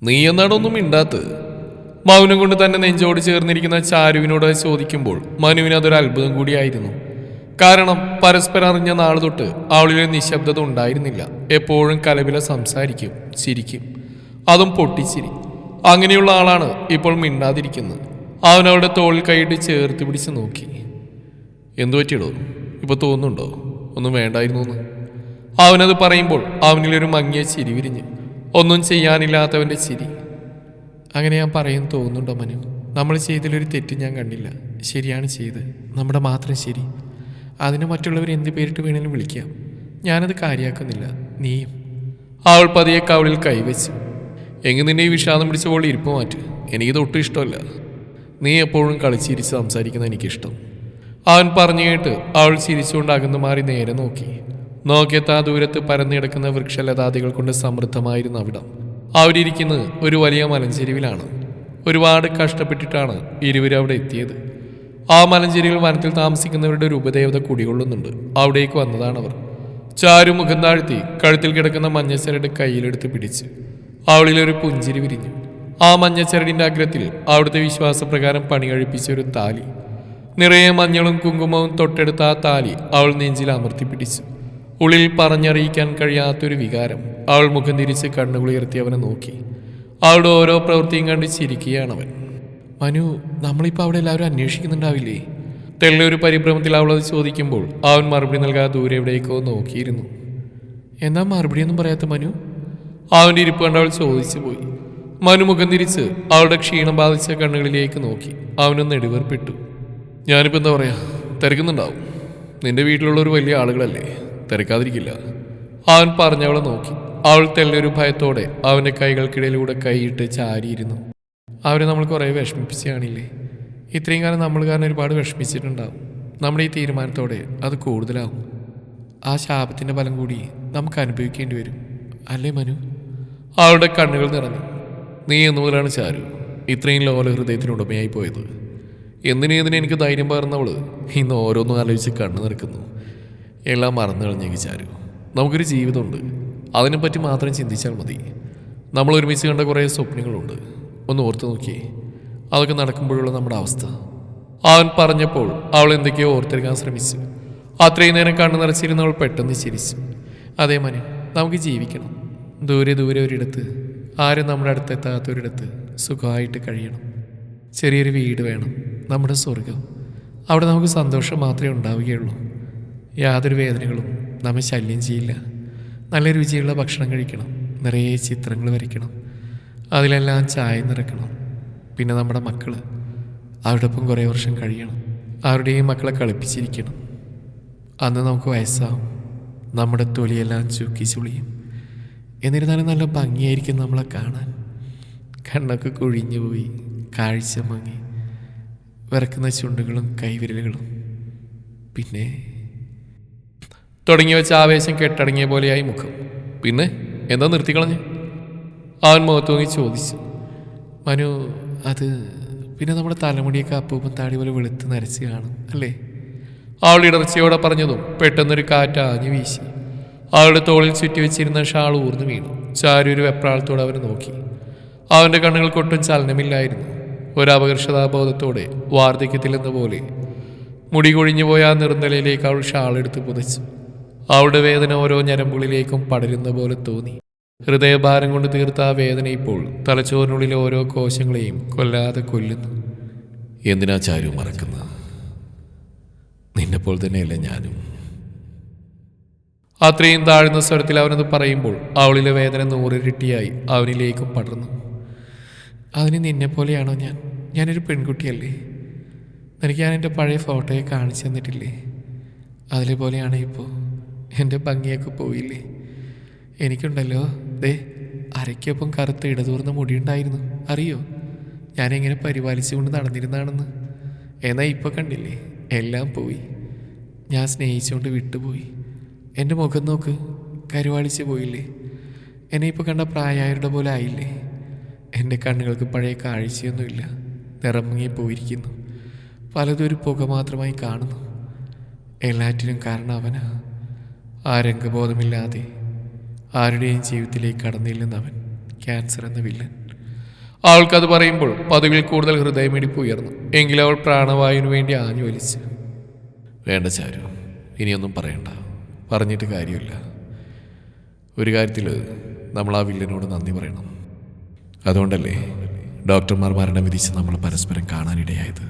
നീ എന്നാടൊന്നും മിണ്ടാത്തത്? മൗനം കൊണ്ട് തന്നെ നെഞ്ചോട് ചേർന്നിരിക്കുന്ന ചാരുവിനോട് ചോദിക്കുമ്പോൾ മനുവിന് അതൊരു അത്ഭുതം കൂടിയായിരുന്നു. കാരണം പരസ്പരം അറിഞ്ഞ നാൾ തൊട്ട് അവളിലെ നിശബ്ദത ഉണ്ടായിരുന്നില്ല. എപ്പോഴും കലപില സംസാരിക്കും, ചിരിക്കും, അതും പൊട്ടിച്ചിരി. അങ്ങനെയുള്ള ആളാണ് ഇപ്പോൾ മിണ്ടാതിരിക്കുന്നത്. അവൻ അവളുടെ തോളിൽ കൈയിട്ട് ചേർത്ത് പിടിച്ച് നോക്കി. എന്തു പറ്റിയിടോ? ഇപ്പൊ തോന്നുന്നുണ്ടോ ഒന്നും വേണ്ടായിരുന്നു എന്ന്? അവനത് പറയുമ്പോൾ അവനിലൊരു മങ്ങിയ ചിരി വിരിഞ്ഞ്, ഒന്നും ചെയ്യാനില്ലാത്തവന്റെ ചിരി. അങ്ങനെ ഞാൻ പറയുന്നു തോന്നുന്നുണ്ടോ മനു? നമ്മൾ ചെയ്തതിലൊരു തെറ്റ് ഞാൻ കണ്ടില്ല. ശരിയാണ് ചെയ്ത്, നമ്മുടെ മാത്രം ശരി. അതിന് മറ്റുള്ളവർ എന്ത് പേരിട്ട് വേണേലും വിളിക്കാം. ഞാനത് കാര്യമാക്കുന്നില്ല. നീയും. അവൾ പതിയെ കവളിൽ കൈവച്ചു. എങ്കിൽ നിന്നെ ഈ വിഷാദം പിടിച്ചപ്പോൾ ഇരിപ്പ് മാറ്റ്. എനിക്കിത് ഒട്ടും ഇഷ്ടമല്ല. നീ എപ്പോഴും കളിച്ചിരിച്ച് സംസാരിക്കുന്ന എനിക്കിഷ്ടം. അവൻ പറഞ്ഞു കേട്ട് അവൾ ചിരിച്ചുകൊണ്ട് അകന്നു മാറി നേരെ നോക്കി. നോക്കിയെത്താ ദൂരത്ത് പരന്നു കിടക്കുന്ന വൃക്ഷലതാദികൾ കൊണ്ട് സമൃദ്ധമായിരുന്ന അവിടം. അവരിയ്ക്കുന്നത് ഒരു വലിയ മലഞ്ചെരിവിലാണ്. ഒരുപാട് കഷ്ടപ്പെട്ടിട്ടാണ് ഇരുവരും അവിടെ എത്തിയത്. ആ മലഞ്ചെരിവിൽ വനത്തിൽ താമസിക്കുന്നവരുടെ ഒരു ഉപദേവത കുടികൊള്ളുന്നുണ്ട്. അവിടേക്ക് വന്നതാണവർ. ചാരു മുഖം താഴ്ത്തി കഴുത്തിൽ കിടക്കുന്ന മഞ്ഞച്ചരട് കയ്യിലെടുത്ത് പിടിച്ച് അവളിലൊരു പുഞ്ചിരി വിരിഞ്ഞു. ആ മഞ്ഞച്ചരടിന്റെ അഗ്രത്തിൽ അവിടുത്തെ വിശ്വാസപ്രകാരം പണി കഴിപ്പിച്ച ഒരു താലി. നിറയെ മഞ്ഞളും കുങ്കുമവും തൊട്ടെടുത്ത ആ താലി അവൾ നെഞ്ചിൽ അമർത്തി പിടിച്ചു. ഉള്ളിൽ പറഞ്ഞറിയിക്കാൻ കഴിയാത്തൊരു വികാരം. അവൾ മുഖം തിരിച്ച് കണ്ണുകളുയർത്തി അവനെ നോക്കി. അവളുടെ ഓരോ പ്രവൃത്തിയും കണ്ട് ചിരിക്കുകയാണവൻ. മനു, നമ്മളിപ്പോൾ അവിടെ എല്ലാവരും അന്വേഷിക്കുന്നുണ്ടാവില്ലേ? തെല്ലൊരു പരിഭ്രമത്തിൽ അവളത് ചോദിക്കുമ്പോൾ അവൻ മറുപടി നൽകാതെ ദൂരെ എവിടേക്കോ നോക്കിയിരുന്നു. എന്നാ മറുപടിയൊന്നും പറയാത്ത മനു? അവൻ്റെ ഇരിപ്പ് കണ്ട് അവൾ ചോദിച്ചു പോയി. മനു മുഖം തിരിച്ച് അവളുടെ ക്ഷീണം ബാധിച്ച കണ്ണുകളിലേക്ക് നോക്കി. അവനൊന്ന് നെടുവേർപ്പെട്ടു. ഞാനിപ്പോൾ എന്താ പറയാ, തിരക്കുന്നുണ്ടാവും. നിന്റെ വീട്ടിലുള്ളൊരു വലിയ ആളുകളല്ലേ, തിരക്കാതിരിക്കില്ല. അവൻ പറഞ്ഞവളെ നോക്കി. അവൾ തെല്ലൊരു ഭയത്തോടെ അവൻ്റെ കൈകൾക്കിടയിലൂടെ കൈയിട്ട് ചാരിയിരുന്നു. അവരെ നമ്മൾ കുറേ വിഷമിപ്പിച്ച് കാണില്ലേ? ഇത്രയും കാലം നമ്മൾ കാരണം ഒരുപാട് വിഷമിച്ചിട്ടുണ്ടാവും. നമ്മുടെ ഈ തീരുമാനത്തോടെ അത് കൂടുതലാവും. ആ ശാപത്തിൻ്റെ ഫലം കൂടി നമുക്ക് അനുഭവിക്കേണ്ടി വരും, അല്ലേ മനു? അവളുടെ കണ്ണുകൾ നിറഞ്ഞു. നീ എന്നു മുതലാണ് ചാരു ഇത്രയും ലോല ഹൃദയത്തിനുടമയായി പോയത്? എന്തിനേതിനെ എനിക്ക് ധൈര്യം പകർന്നവള് ഇന്ന് ഓരോന്നും ആലോചിച്ച് കണ്ണു നിറക്കുന്നു. എല്ലാം മറന്നു കളഞ്ഞെങ്കിൽ ചാരു, നമുക്കൊരു ജീവിതമുണ്ട്. അതിനെപ്പറ്റി മാത്രം ചിന്തിച്ചാൽ മതി. നമ്മൾ ഒരുമിച്ച് കണ്ട കുറേ സ്വപ്നങ്ങളുണ്ട്. ഒന്ന് ഓർത്ത് നോക്കിയേ, അതൊക്കെ നടക്കുമ്പോഴുള്ള നമ്മുടെ അവസ്ഥ. അവൻ പറഞ്ഞപ്പോൾ അവൾ എന്തൊക്കെയോ ഓർത്തെടുക്കാൻ ശ്രമിച്ചു. അത്രയും നേരം കണ്ണു നിറച്ചിരുന്നവൾ പെട്ടെന്ന് ചിരിച്ചു. അതേ മനു, നമുക്ക് ജീവിക്കണം. ദൂരെ ദൂരെ ഒരിടത്ത്, ആരും നമ്മുടെ അടുത്തെത്താത്തൊരിടത്ത് സുഖമായിട്ട് കഴിയണം. ചെറിയൊരു വീട് വേണം, നമ്മുടെ സ്വർഗം. അവിടെ നമുക്ക് സന്തോഷം മാത്രമേ ഉണ്ടാവുകയുള്ളൂ. യാതൊരു വേദനകളും നമ്മെ ശല്യം ചെയ്യില്ല. നല്ല രുചിയുള്ള ഭക്ഷണം കഴിക്കണം, നിറയെ ചിത്രങ്ങൾ വരയ്ക്കണം, അതിലെല്ലാം ചായ നിറക്കണം. പിന്നെ നമ്മുടെ മക്കൾ, അവരുടെ ഒപ്പം കുറേ വർഷം കഴിയണം. അവരുടെയും മക്കളെ കളിപ്പിച്ചിരിക്കണം. അന്ന് നമുക്ക് വയസ്സാവും, നമ്മുടെ തൊലിയെല്ലാം ചുക്കി ചുളിയും. എന്നിരുന്നാലും നല്ല ഭംഗിയായിരിക്കും നമ്മളെ കാണാൻ. കണ്ണൊക്കെ കുഴിഞ്ഞു പോയി, കാഴ്ച മങ്ങി, വിറക്കുന്ന ചുണ്ടുകളും കൈവിരലുകളും. പിന്നെ തുടങ്ങി വെച്ച ആവേശം കെട്ടടങ്ങിയ പോലെയായി മുഖം. പിന്നെ എന്താ നിർത്തിക്കളഞ്ഞ്? അവൻ മുഖത്ത് നോക്കി ചോദിച്ചു. മനു, അത് പിന്നെ നമ്മുടെ തലമുടിയൊക്കെ അപ്പൂപ്പൻ താടി പോലെ വെളുത്ത് നരച്ച് കാണും, അല്ലേ? അവൾ ഇടർച്ചയോടെ പറഞ്ഞതും പെട്ടെന്നൊരു കാറ്റ് ആഞ്ഞു വീശി. അവളുടെ തോളിൽ ചുറ്റി വെച്ചിരുന്ന ഷാൾ ഊർന്നു വീണു. ചാരു ഒരു വെപ്രാളത്തോടെ അവനെ നോക്കി. അവൻ്റെ കണ്ണുകൾക്കൊട്ടും ചലനമില്ലായിരുന്നു. ഒരപകർഷതാബോധത്തോടെ വാർദ്ധക്യത്തിലെന്ന പോലെ മുടി കൊഴിഞ്ഞു പോയ ആ നിർന്നലയിലേക്ക് അവൾ ഷാളെടുത്ത് പുതച്ചു. അവളുടെ വേദന ഓരോ ഞരമ്പുകളിലേക്കും പടരുന്ന പോലെ തോന്നി. ഹൃദയഭാരം കൊണ്ട് തീർത്ത ആ വേദന ഇപ്പോൾ തലച്ചോറിനുള്ളിലെ ഓരോ കോശങ്ങളെയും കൊല്ലാതെ കൊല്ലുന്നു. എന്തിനാ ചാരു മറക്കുന്നത്? നിന്നെപ്പോൾ തന്നെയല്ല ഞാനും. അത്രയും താഴ്ന്ന സ്വരത്തിൽ അവനത് പറയുമ്പോൾ അവളിലെ വേദന 100 ഇരട്ടിയായി അവനിലേക്കും പടർന്നു. അതിന് നിന്നെപ്പോലെയാണോ ഞാൻ? ഞാനൊരു പെൺകുട്ടിയല്ലേ? എനിക്ക് ഞാൻ എൻ്റെ പഴയ ഫോട്ടോയെ കാണിച്ചു തന്നിട്ടില്ലേ? അതിലേപോലെയാണ് ഇപ്പോൾ. എൻ്റെ ഭംഗിയൊക്കെ പോയില്ലേ? എനിക്കുണ്ടല്ലോ അരയ്ക്കൊപ്പം കറുത്ത ഇടതൂർന്ന മുടിയുണ്ടായിരുന്നു, അറിയോ? ഞാനെങ്ങനെ പരിപാലിച്ചുകൊണ്ട് നടന്നിരുന്നാണെന്ന്. എന്നാൽ ഇപ്പോൾ കണ്ടില്ലേ, എല്ലാം പോയി. ഞാൻ സ്നേഹിച്ചുകൊണ്ട് വിട്ടുപോയി. എൻ്റെ മുഖം നോക്ക്, കരുവാളിച്ച് പോയില്ലേ? എന്നെ ഇപ്പോൾ കണ്ട പ്രായമായവരുടെ പോലെ ആയില്ലേ? എൻ്റെ കണ്ണുകൾക്ക് പഴയ കാഴ്ചയൊന്നുമില്ല, നിറമങ്ങി പോയിരിക്കുന്നു. പലതും ഒരു പുക മാത്രമായി കാണുന്നു. എല്ലാറ്റിനും കാരണം അവനാ. ആ രംഗബോധമില്ലാതെ ആരുടെയും ജീവിതത്തിലേക്ക് കടന്നില്ലെന്നവൻ, ക്യാൻസർ എന്ന വില്ലൻ. അവൾക്കത് പറയുമ്പോൾ പതിവിൽ കൂടുതൽ ഹൃദയമിടിപ്പ് ഉയർന്നു. എങ്കിലും അവൾ പ്രാണവായുവിന് വേണ്ടി ആഞ്ഞു വലിച്ചു. വേണ്ട ചാരു, ഇനിയൊന്നും പറയണ്ട, പറഞ്ഞിട്ട് കാര്യമില്ല. ഒരു കാര്യത്തിൽ നമ്മൾ ആ വില്ലനോട് നന്ദി പറയണം. അതുകൊണ്ടല്ലേ ഡോക്ടർമാർ മരണം വിധിച്ച് നമ്മൾ പരസ്പരം കാണാനിടയായത്.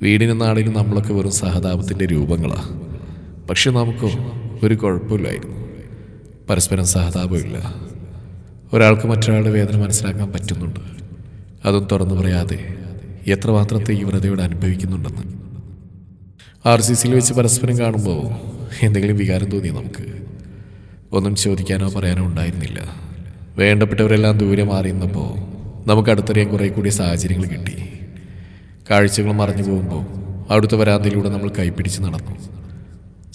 വീടിനും നാടിനും നമ്മളൊക്കെ വെറും സഹതാപത്തിൻ്റെ രൂപങ്ങളാണ്. പക്ഷെ നമുക്കോ ഒരു കുഴപ്പമില്ലായിരുന്നു. പരസ്പരം സഹതാപമില്ല. ഒരാൾക്ക് മറ്റൊരാളുടെ വേദന മനസ്സിലാക്കാൻ പറ്റുന്നുണ്ട്. അതും തുറന്നു പറയാതെ എത്രമാത്രം തീവ്രതയോടെ അനുഭവിക്കുന്നുണ്ടെന്ന്. RCCയിൽ വെച്ച് പരസ്പരം കാണുമ്പോൾ എന്തെങ്കിലും വികാരം തോന്നിയ നമുക്ക് ഒന്നും ചോദിക്കാനോ പറയാനോ ഉണ്ടായിരുന്നില്ല. വേണ്ടപ്പെട്ടവരെല്ലാം ദൂരെ മാറിയിരുന്നപ്പോൾ നമുക്ക് അടുത്തറിയാൻ കുറേ കൂടി സാഹചര്യങ്ങൾ കിട്ടി. കാഴ്ചകൾ മറഞ്ഞു പോകുമ്പോൾ അവിടുത്തെ വരാന്തയിലൂടെ നമ്മൾ കൈപ്പിടിച്ച് നടന്നു.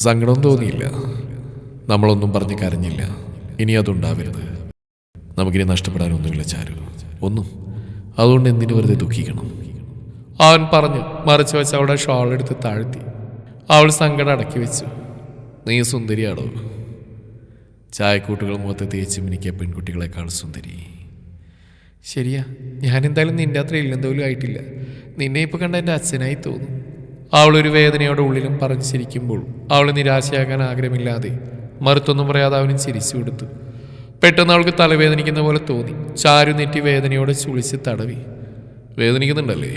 സങ്കടം തോന്നിയില്ല. നമ്മളൊന്നും പറഞ്ഞ് കരഞ്ഞില്ല. ഇനി അതുണ്ടാവരുത്. നമുക്കിനി നഷ്ടപ്പെടാനൊന്നുമില്ല ചാരു, ഒന്നും. അതുകൊണ്ട് എന്തിനു വെറുതെ ദുഃഖിക്കണം? അവൻ പറഞ്ഞു മറച്ചു വെച്ച് അവളുടെ ഷോൾ എടുത്ത് താഴ്ത്തി. അവൾ സങ്കടം അടക്കി വെച്ചു. നീ സുന്ദരിയാടോ. ചായക്കൂട്ടുകൾ മുഖത്ത് തേച്ച് മിനിക്കിയ പെൺകുട്ടികളെക്കാൾ സുന്ദരി. ശരിയാ, ഞാനെന്തായാലും നിന്റെ അത്ര ഇല്ലെന്തോലും ആയിട്ടില്ല. നിന്നെ ഇപ്പോൾ കണ്ട എൻ്റെ അച്ഛനായി തോന്നും. അവളൊരു വേദനയോടെ ഉള്ളിലും പറഞ്ഞു ചിരിക്കുമ്പോൾ അവൾ നിരാശയാകാൻ ആഗ്രഹമില്ലാതെ മറുത്തൊന്നും പറയാതെ അവനും ചിരിച്ചു കൊടുത്തു. പെട്ടെന്ന് അവൾക്ക് തലവേദനിക്കുന്ന പോലെ തോന്നി. ചാരു നെറ്റി വേദനയോടെ ചുളിച്ച് തടവി. വേദനിക്കുന്നുണ്ടല്ലേ?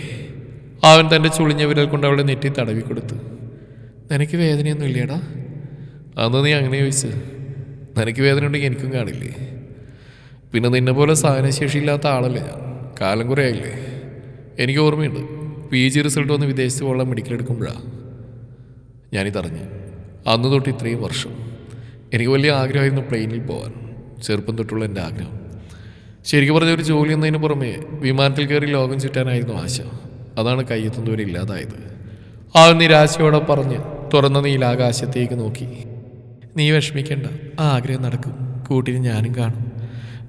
അവൻ തൻ്റെ ചുളിഞ്ഞ വിരൽ കൊണ്ട് അവളെ നെറ്റി തടവി കൊടുത്തു. നിനക്ക് വേദനയൊന്നും ഇല്ലേടാ? അന്ന് നീ അങ്ങനെ ചോദിച്ചു. നിനക്ക് വേദന ഉണ്ടെങ്കിൽ എനിക്കും കാണില്ലേ? പിന്നെ നിന്നെ പോലെ സഹനശേഷിയില്ലാത്ത ആളല്ലേ ഞാൻ. കാലം കുറേ ആയില്ലേ. എനിക്ക് ഓർമ്മയുണ്ട്, PG റിസൾട്ട് വന്ന് വിദേശത്ത് പോകാൻ മെഡിക്കൽ എടുക്കുമ്പോഴാണ് ഞാനിതറിഞ്ഞ്. അന്ന് തൊട്ട് ഇത്രയും വർഷം എനിക്ക് വലിയ ആഗ്രഹമായിരുന്നു പ്ലെയിനിൽ പോകാൻ. ചെറുപ്പം തൊട്ടുള്ള എൻ്റെ ആഗ്രഹം. ശരിക്കും പറഞ്ഞ ഒരു ജോലി എന്നതിന് പുറമെ വിമാനത്തിൽ കയറി ലോകം ചുറ്റാനായിരുന്നു ആശ. അതാണ് കയ്യെത്തും ദൂരം ഇല്ലാതായത്. ആ നിരാശയോടെ പറഞ്ഞ് തുറന്ന നീലാകാശത്തേക്ക് നോക്കി. നീ വിഷമിക്കണ്ട, ആ ആഗ്രഹം നടക്കും. കൂട്ടിന് ഞാനും കാണും.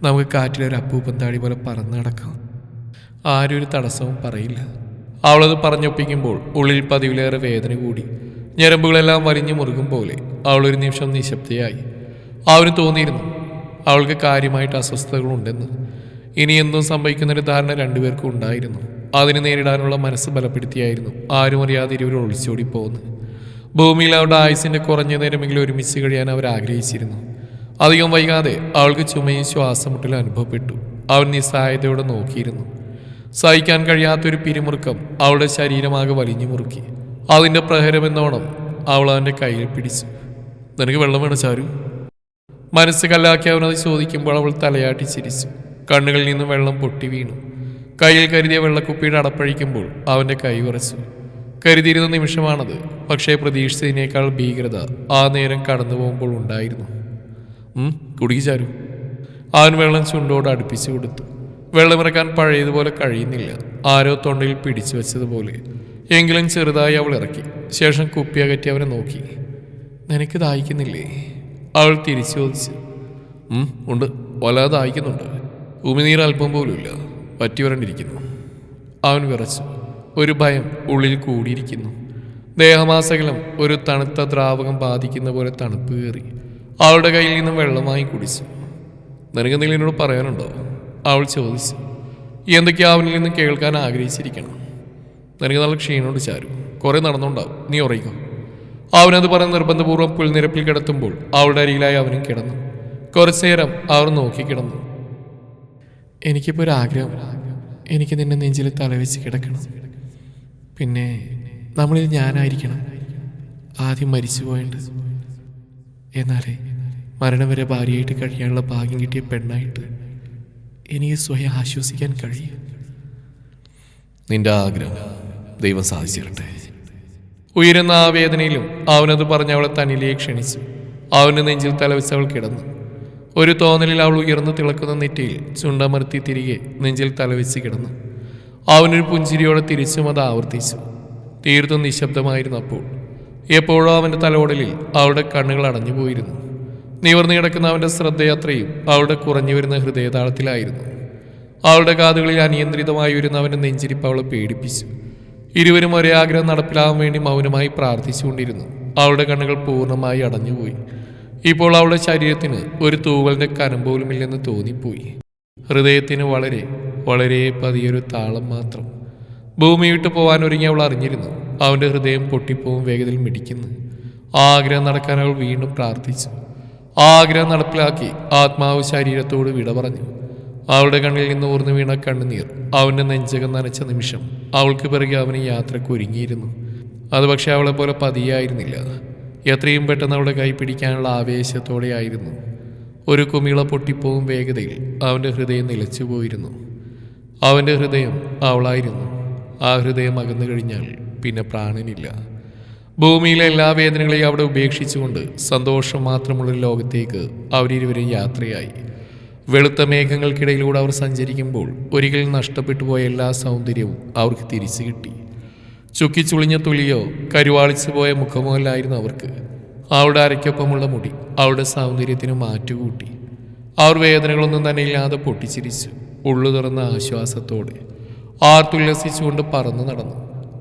നമുക്ക് കാറ്റിലൊരു അപ്പൂപ്പൻ താടി പോലെ പറന്ന് നടക്കാം. ആരും ഒരു തടസ്സവും പറയില്ല. അവളത് പറഞ്ഞൊപ്പിക്കുമ്പോൾ ഉള്ളിൽ പതിവിലേറെ വേദന കൂടി. ഞരമ്പുകളെല്ലാം വലിഞ്ഞു മുറുകും പോലെ അവളൊരു നിമിഷം നിശബ്ദയായി. അവന് തോന്നിയിരുന്നു അവൾക്ക് കാര്യമായിട്ട് അസ്വസ്ഥതകളുണ്ടെന്ന്. ഇനി എന്തും സംഭവിക്കുന്നൊരു ധാരണ രണ്ടുപേർക്കും ഉണ്ടായിരുന്നു. അതിനെ നേരിടാനുള്ള മനസ്സ് ബലപ്പെടുത്തിയായിരുന്നു ആരും അറിയാതെ ഇരുവരും ഒളിച്ചോടി പോകുന്നത്. ഭൂമിയിൽ അവരുടെ ആയുസിൻ്റെ കുറഞ്ഞ നേരമെങ്കിലും ഒരുമിച്ച് കഴിയാൻ അവർ ആഗ്രഹിച്ചിരുന്നു. അധികം വൈകാതെ അവൾക്ക് ചുമയും ശ്വാസമുട്ടലും അനുഭവപ്പെട്ടു. അവൻ നിസ്സഹായതയോടെ നോക്കിയിരുന്നു. സഹിക്കാൻ കഴിയാത്തൊരു പിരിമുറുക്കം അവളുടെ ശരീരമാകെ വലിഞ്ഞു മുറുക്കി. അതിൻ്റെ പ്രഹരമെന്നോണം അവൾ അവൻ്റെ കയ്യിൽ പിടിച്ചു. നിനക്ക് വെള്ളം വേണം ചാരു? മനസ്സ് കല്ലാക്കി അവനത് ചോദിക്കുമ്പോൾ അവൾ തലയാട്ടി ചിരിച്ചു. കണ്ണുകളിൽ നിന്നും വെള്ളം പൊട്ടി വീണു. കയ്യിൽ കരുതിയ വെള്ളക്കുപ്പിയുടെ അടപ്പഴിക്കുമ്പോൾ അവൻ്റെ കൈ വിറച്ചു. കരുതിയിരുന്ന നിമിഷമാണത്. പക്ഷേ പ്രതീക്ഷിച്ചതിനേക്കാൾ ഭീകരത ആ നേരം കടന്നു പോകുമ്പോൾ ഉണ്ടായിരുന്നു. കുടിക്ക് ചാരു. അവൻ വെള്ളം ചുണ്ടോട് അടുപ്പിച്ചു കൊടുത്തു. വെള്ളമിറക്കാൻ പഴയതുപോലെ കഴിയുന്നില്ല. ആരോ തൊണ്ടയിൽ പിടിച്ചു വെച്ചതുപോലെ. എങ്കിലും ചെറുതായി അവൾ ഇറക്കി. ശേഷം കുപ്പി അകറ്റി അവനെ നോക്കി. നിനക്ക് ദാഹിക്കുന്നില്ലേ? അവൾ തിരിച്ചു ചോദിച്ചു. ഉണ്ട്, വല്ലാതെ ദാഹിക്കുന്നുണ്ട്. ഉമിനീർ അല്പം പോലുമില്ല, പറ്റി വരണ്ടിരിക്കുന്നു. അവൻ വിറച്ചു. ഒരു ഭയം ഉള്ളിൽ കൂടിയിരിക്കുന്നു. ദേഹമാസകലം ഒരു തണുത്ത ദ്രാവകം ബാധിക്കുന്ന പോലെ തണുപ്പ് കയറി. അവളുടെ കയ്യിൽ നിന്നും വെള്ളം വാങ്ങി കുടിച്ചു. നിനക്കെന്തെങ്കിലും എന്നോട് പറയാനുണ്ടോ? അവൾ ചോദിച്ചു. എന്തൊക്കെയാ അവനിൽ നിന്ന് കേൾക്കാൻ ആഗ്രഹിച്ചിരിക്കണം. നിനക്ക് നല്ല ക്ഷീണമുണ്ട് ചാരു, കുറേ നടന്നുണ്ടാവും, നീ ഉറങ്ങിക്കോ. അവനത് പറഞ്ഞ് നിർബന്ധപൂർവ്വം പുൽനിരപ്പിൽ കിടത്തുമ്പോൾ അവളുടെ അരികിലായി അവനും കിടന്നു. കുറച്ചു നേരം അവർ നോക്കിക്കിടന്നു. എനിക്കിപ്പോൾ ഒരു ആഗ്രഹം. എനിക്ക് നിന്നെ നെഞ്ചിൽ തലവെച്ച് കിടക്കണം. പിന്നെ നമ്മളിൽ ഞാനായിരിക്കണം. ആദ്യം മരിച്ചു പോയിട്ട്, എന്നാലേ മരണം വരെ ഭാര്യയായിട്ട് കഴിയാനുള്ള ഭാഗ്യം കിട്ടിയ പെണ്ണായിട്ട് എനിക്ക് സ്വയം ആശ്വസിക്കാൻ കഴിയും. നിന്റെ ആഗ്രഹം ദൈവം സാധിച്ചിരട്ടെ. ഉയരുന്ന ആ വേദനയിലും അവനത് പറഞ്ഞ് അവളെ തന്നിലേക്ക് ക്ഷണിച്ചു. അവൻ്റെ നെഞ്ചിൽ തലവെച്ച് അവൾ കിടന്നു. ഒരു തോന്നലിൽ അവൾ ഉയർന്നു തിളക്കുന്ന നെറ്റിയിൽ ചുണ്ടമർത്തി തിരികെ നെഞ്ചിൽ തലവെച്ച് കിടന്നു. അവനൊരു പുഞ്ചിരിയോടെ തിരിച്ചും അത് ആവർത്തിച്ചു. തീർത്തും നിശബ്ദമായിരുന്നു അപ്പോൾ. എപ്പോഴോ അവൻ്റെ തലോടലിൽ അവളുടെ കണ്ണുകൾ അടഞ്ഞു പോയിരുന്നു. നിവർന്നു കിടക്കുന്ന അവൻ്റെ ശ്രദ്ധയാത്രയും അവളുടെ കുറഞ്ഞു വരുന്ന ഹൃദയതാളത്തിലായിരുന്നു. അവളുടെ കാതുകളിൽ അനിയന്ത്രിതമായി വരുന്ന അവൻ്റെ നെഞ്ചിരിപ്പ് അവളെ പേടിപ്പിച്ചു. ഇരുവരും ഒരേ ആഗ്രഹം നടപ്പിലാവാൻ വേണ്ടി മൗനമായി പ്രാർത്ഥിച്ചുകൊണ്ടിരുന്നു. അവളുടെ കണ്ണുകൾ പൂർണ്ണമായി അടഞ്ഞുപോയി. ഇപ്പോൾ അവളുടെ ശരീരത്തിന് ഒരു തൂവലിൻ്റെ കനം പോലുമില്ലെന്ന് തോന്നിപ്പോയി. ഹൃദയത്തിന് വളരെ വളരെ പതിയൊരു താളം മാത്രം. ഭൂമി വിട്ട് പോകാൻ ഒരുങ്ങി അവൾ അറിഞ്ഞിരുന്നു. അവൻ്റെ ഹൃദയം പൊട്ടിപ്പോവും വേഗത്തിൽ മിടിക്കുന്നു. ആഗ്രഹം നടക്കാൻ അവൾ വീണ്ടും പ്രാർത്ഥിച്ചു. ആഗ്രഹം നടപ്പിലാക്കി ആത്മാവ് ശരീരത്തോട് വിട പറഞ്ഞു. അവളുടെ കണ്ണിൽ നിന്ന് ഊർന്നു വീണ കണ്ണുനീർ അവൻ്റെ നെഞ്ചകം നനച്ച നിമിഷം അവൾക്ക് പിറകെ അവന് യാത്രക്ക് ഒരുങ്ങിയിരുന്നു. അത് പക്ഷെ അവളെ പോലെ പതിയായിരുന്നില്ല. എത്രയും പെട്ടെന്ന് അവളുടെ കൈ പിടിക്കാനുള്ള ആവേശത്തോടെയായിരുന്നു. ഒരു കുമിള പൊട്ടിപ്പോവും വേഗതയിൽ അവൻ്റെ ഹൃദയം നിലച്ചു പോയിരുന്നു. അവൻ്റെ ഹൃദയം അവളായിരുന്നു. ആ ഹൃദയം അകന്നു കഴിഞ്ഞാൽ പിന്നെ പ്രാണനില്ല. ഭൂമിയിലെ എല്ലാ വേദനകളെയും അവിടെ ഉപേക്ഷിച്ചുകൊണ്ട് സന്തോഷം മാത്രമുള്ളൊരു ലോകത്തേക്ക് അവരിരുവരും യാത്രയായി. വെളുത്ത മേഘങ്ങൾക്കിടയിലൂടെ അവർ സഞ്ചരിക്കുമ്പോൾ ഒരിക്കൽ നഷ്ടപ്പെട്ടു പോയ എല്ലാ സൗന്ദര്യവും അവർക്ക് തിരിച്ചു കിട്ടി. ചുക്കിച്ചുളിഞ്ഞ തുലിയോ കരുവാളിച്ചു പോയ മുഖമോ അല്ലായിരുന്നു അവർക്ക്. അവളുടെ അരയ്ക്കൊപ്പമുള്ള മുടി അവളുടെ സൗന്ദര്യത്തിന് മാറ്റുകൂട്ടി. അവർ വേദനകളൊന്നും തന്നെ ഇല്ലാതെ പൊട്ടിച്ചിരിച്ചു. ഉള്ളു തുറന്ന ആശ്വാസത്തോടെ ആർത്തുല്ലസിച്ചുകൊണ്ട് പറന്നു നടന്നു.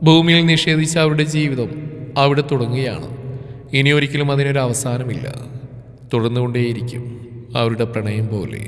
ഭൂമിയിൽ നിഷേധിച്ച അവരുടെ ജീവിതം അവിടെ തുടങ്ങുകയാണ്. ഇനി ഒരിക്കലും അതിനൊരു അവസാനമില്ല. തുടർന്നുകൊണ്ടേയിരിക്കും അവരുടെ പ്രണയം പോലെ.